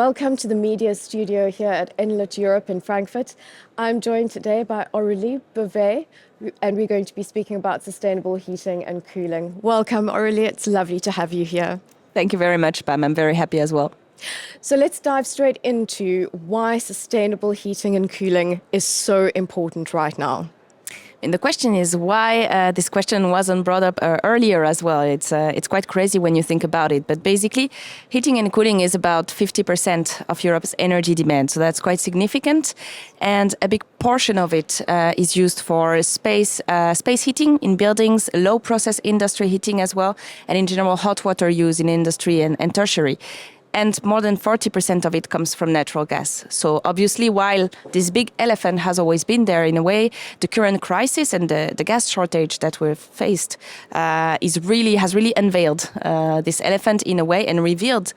Welcome to the media studio here at Enlit Europe in Frankfurt. I'm joined today by Aurélie Beauvais, and we're going to be speaking about sustainable heating and cooling. Welcome, Aurélie. It's lovely to have you here. Thank you very much, Pam. I'm very happy as well. So let's dive straight into why sustainable heating and cooling is so important right now. And the question is why this question wasn't brought up earlier as well. It's quite crazy when you think about it. But basically, heating and cooling is about 50% of Europe's energy demand. So that's quite significant. And a big portion of it is used for space heating in buildings, low process industry heating as well, and in general hot water use in industry and tertiary. And more than 40% of it comes from natural gas. So obviously, while this big elephant has always been there in a way, the current crisis and the gas shortage that we've faced has really unveiled this elephant in a way and revealed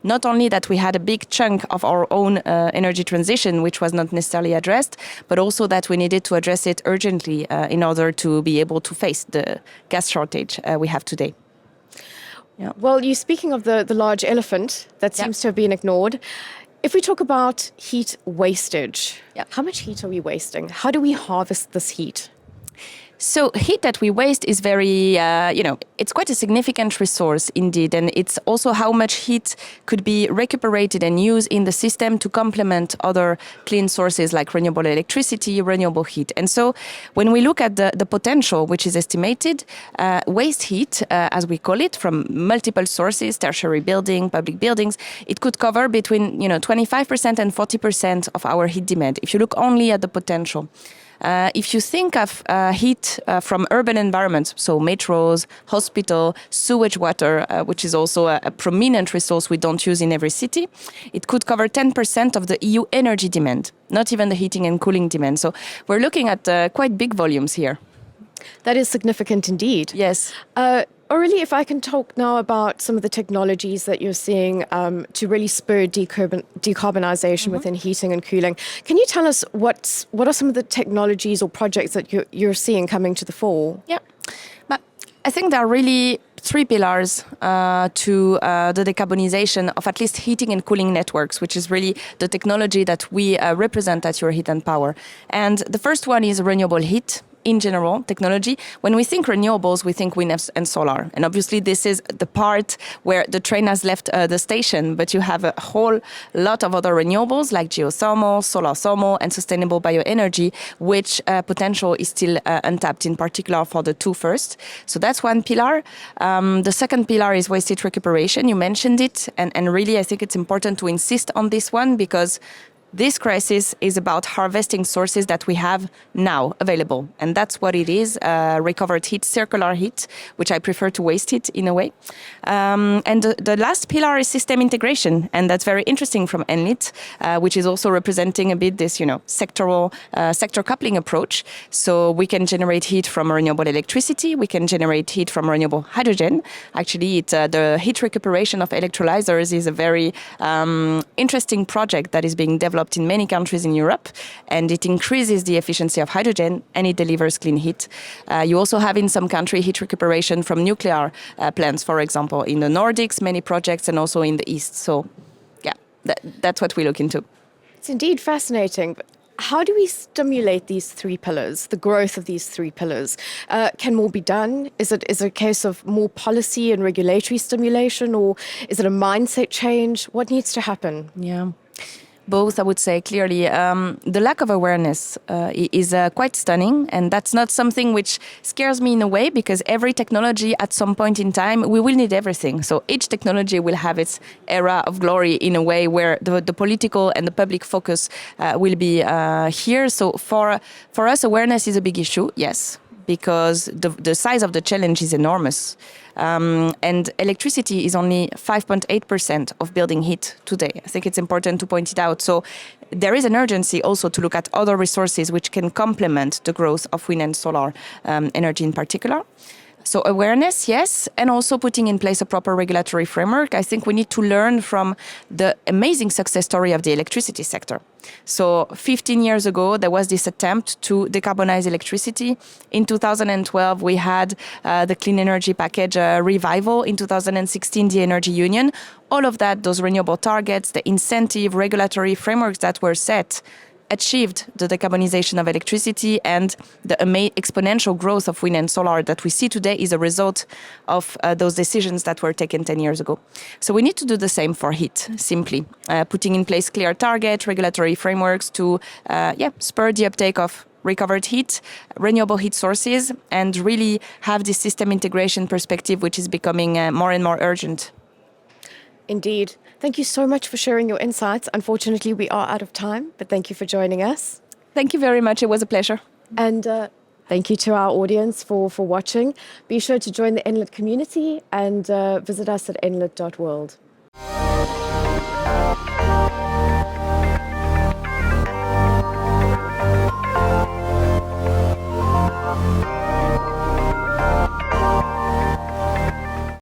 not only that we had a big chunk of our own energy transition, which was not necessarily addressed, but also that we needed to address it urgently in order to be able to face the gas shortage we have today. Yeah. Well, you're speaking of the large elephant that seems to have been ignored. If we talk about heat wastage, how much heat are we wasting? How do we harvest this heat? So heat that we waste is very, it's quite a significant resource indeed. And it's also how much heat could be recuperated and used in the system to complement other clean sources like renewable electricity, renewable heat. And so when we look at the potential, which is estimated, waste heat, as we call it, from multiple sources, tertiary building, public buildings, it could cover between 25% and 40% of our heat demand, if you look only at the potential. If you think of heat from urban environments, so metros, hospital, sewage water, which is also a prominent resource we don't use in every city, it could cover 10% of the EU energy demand, not even the heating and cooling demand. So we're looking at quite big volumes here. That is significant indeed. Yes. Aurélie, if I can talk now about some of the technologies that you're seeing to really spur decarbonization within heating and cooling. Can you tell us what are some of the technologies or projects that you're seeing coming to the fore? Yeah, but I think there are really three pillars to the decarbonization of at least heating and cooling networks, which is really the technology that we represent at Euroheat Power. And the first one is renewable heat. In general, technology. When we think renewables, we think wind and solar. And obviously, this is the part where the train has left the station. But you have a whole lot of other renewables like geothermal, solar thermal, and sustainable bioenergy, which potential is still untapped, in particular for the two first. So that's one pillar. The second pillar is waste heat recuperation. You mentioned it. And really, I think it's important to insist on this one because this crisis is about harvesting sources that we have now available. And that's what it is, recovered heat, circular heat, which I prefer to waste heat in a way. And the last pillar is system integration. And that's very interesting from Enlit, which is also representing a bit this, sector coupling approach. So we can generate heat from renewable electricity. We can generate heat from renewable hydrogen. Actually, the heat recuperation of electrolyzers is a very interesting project that is being developed in many countries in Europe, and it increases the efficiency of hydrogen and it delivers clean heat. You also have in some countries heat recuperation from nuclear plants, for example, in the Nordics, many projects, and also in the East. So, yeah, that's what we look into. It's indeed fascinating. But how do we stimulate these three pillars, the growth of these three pillars? Can more be done? Is it a case of more policy and regulatory stimulation, or is it a mindset change? What needs to happen? Yeah. Both, I would say, clearly. The lack of awareness is quite stunning, and that's not something which scares me in a way, because every technology at some point in time, we will need everything. So each technology will have its era of glory in a way where the political and the public focus will be here. So for us, awareness is a big issue, yes, because the size of the challenge is enormous. And electricity is only 5.8% of building heat today. I think it's important to point it out. So there is an urgency also to look at other resources which can complement the growth of wind and solar energy in particular. So awareness, yes, and also putting in place a proper regulatory framework. I think we need to learn from the amazing success story of the electricity sector. So 15 years ago, there was this attempt to decarbonize electricity. In 2012, we had the Clean Energy Package revival. In 2016, the Energy Union. All of that, those renewable targets, the incentive, regulatory frameworks that were set, achieved the decarbonization of electricity, and the exponential growth of wind and solar that we see today is a result of those decisions that were taken 10 years ago. So we need to do the same for heat, simply putting in place clear targets, regulatory frameworks to spur the uptake of recovered heat, renewable heat sources, and really have this system integration perspective, which is becoming more and more urgent. Indeed. Thank you so much for sharing your insights. Unfortunately, we are out of time, but thank you for joining us. Thank you very much. It was a pleasure. And thank you to our audience for watching. Be sure to join the Enlit community and visit us at enlit.world.